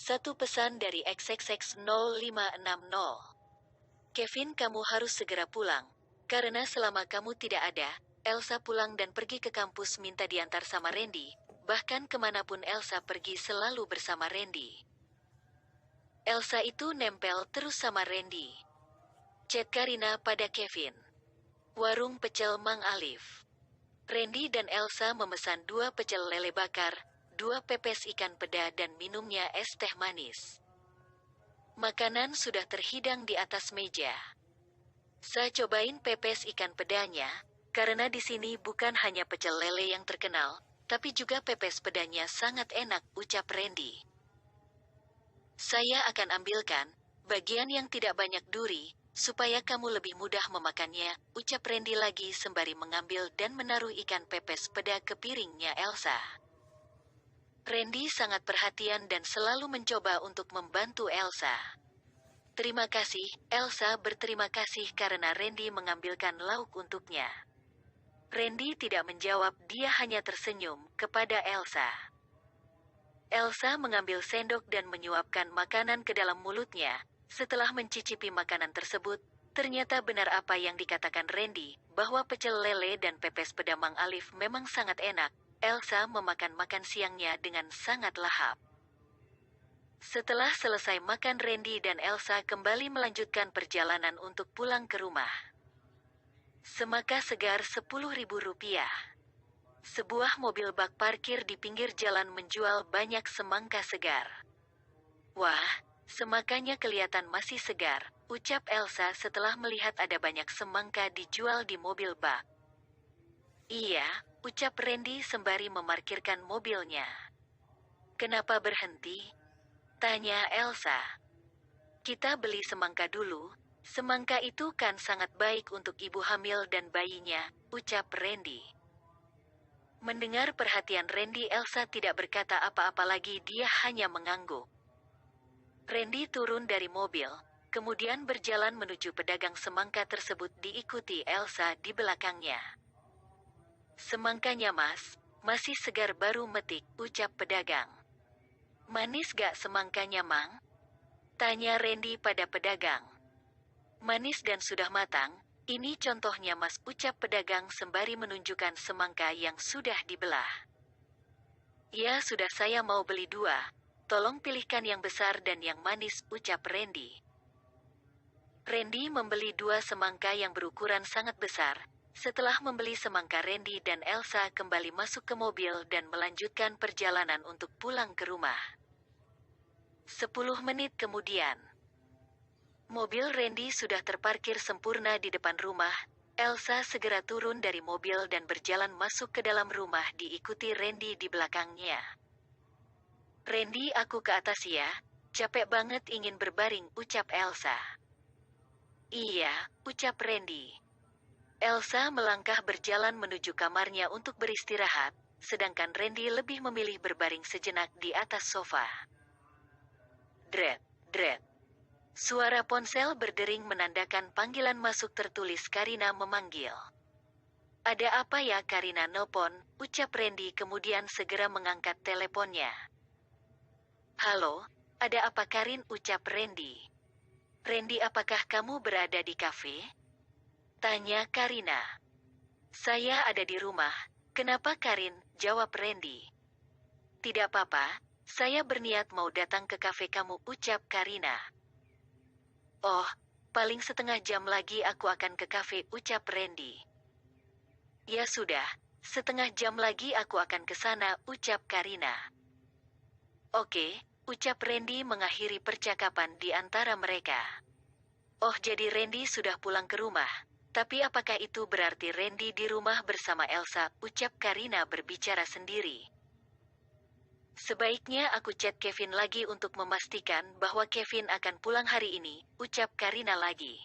Satu pesan dari XXX0560. Kevin, kamu harus segera pulang. Karena selama kamu tidak ada, Elsa pulang dan pergi ke kampus minta diantar sama Randy. Bahkan kemanapun Elsa pergi selalu bersama Randy. Elsa itu nempel terus sama Randy. Chat Karina pada Kevin. Warung pecel Mang Alif. Randy dan Elsa memesan 2 pecel lele bakar, 2 pepes ikan peda dan minumnya es teh manis. Makanan sudah terhidang di atas meja. Saya cobain pepes ikan pedanya, karena di sini bukan hanya pecel lele yang terkenal, tapi juga pepes pedanya sangat enak, ucap Randy. Saya akan ambilkan bagian yang tidak banyak duri, supaya kamu lebih mudah memakannya, ucap Randy lagi sembari mengambil dan menaruh ikan pepes peda ke piringnya Elsa. Randy sangat perhatian dan selalu mencoba untuk membantu Elsa. Terima kasih, Elsa berterima kasih karena Randy mengambilkan lauk untuknya. Randy tidak menjawab, dia hanya tersenyum kepada Elsa. Elsa mengambil sendok dan menyuapkan makanan ke dalam mulutnya. Setelah mencicipi makanan tersebut, ternyata benar apa yang dikatakan Randy, bahwa pecel lele dan pepes peda Mang Alif memang sangat enak. Elsa memakan makan siangnya dengan sangat lahap. Setelah selesai makan, Randy dan Elsa kembali melanjutkan perjalanan untuk pulang ke rumah. Semangka segar Rp10.000. Sebuah mobil bak parkir di pinggir jalan menjual banyak semangka segar. Wah, semangkanya kelihatan masih segar, ucap Elsa setelah melihat ada banyak semangka dijual di mobil bak. Iya, ucap Randy sembari memarkirkan mobilnya. Kenapa berhenti? Tanya Elsa. Kita beli semangka dulu, semangka itu kan sangat baik untuk ibu hamil dan bayinya, ucap Randy. Mendengar perhatian Randy, Elsa tidak berkata apa-apa lagi, dia hanya mengangguk. Randy turun dari mobil, kemudian berjalan menuju pedagang semangka tersebut diikuti Elsa di belakangnya. Semangkanya Mas, masih segar baru metik, ucap pedagang. Manis gak semangkanya Mang? Tanya Randy pada pedagang. Manis dan sudah matang, ini contohnya Mas, ucap pedagang sembari menunjukkan semangka yang sudah dibelah. Ya sudah, saya mau beli 2, tolong pilihkan yang besar dan yang manis, ucap Randy. Randy membeli 2 semangka yang berukuran sangat besar. Setelah membeli semangka, Randy dan Elsa kembali masuk ke mobil dan melanjutkan perjalanan untuk pulang ke rumah. 10 menit kemudian, mobil Randy sudah terparkir sempurna di depan rumah. Elsa segera turun dari mobil dan berjalan masuk ke dalam rumah diikuti Randy di belakangnya. Randy, aku ke atas ya, capek banget ingin berbaring, ucap Elsa. Iya, ucap Randy. Elsa melangkah berjalan menuju kamarnya untuk beristirahat, sedangkan Randy lebih memilih berbaring sejenak di atas sofa. Dret, dret. Suara ponsel berdering menandakan panggilan masuk, tertulis Karina memanggil. Ada apa ya Karina nelpon, ucap Randy kemudian segera mengangkat teleponnya. Halo, ada apa Karin, ucap Randy. Randy, apakah kamu berada di kafe? Tanya Karina. Saya ada di rumah. Kenapa Karin, jawab Randy. Tidak apa-apa, saya berniat mau datang ke kafe kamu, ucap Karina. Oh, paling setengah jam lagi aku akan ke kafe, ucap Randy. Ya sudah, setengah jam lagi aku akan ke sana, ucap Karina. Oke, ucap Randy mengakhiri percakapan di antara mereka. Oh, jadi Randy sudah pulang ke rumah. Tapi apakah itu berarti Randy di rumah bersama Elsa, ucap Karina berbicara sendiri. Sebaiknya aku chat Kevin lagi untuk memastikan bahwa Kevin akan pulang hari ini, ucap Karina lagi.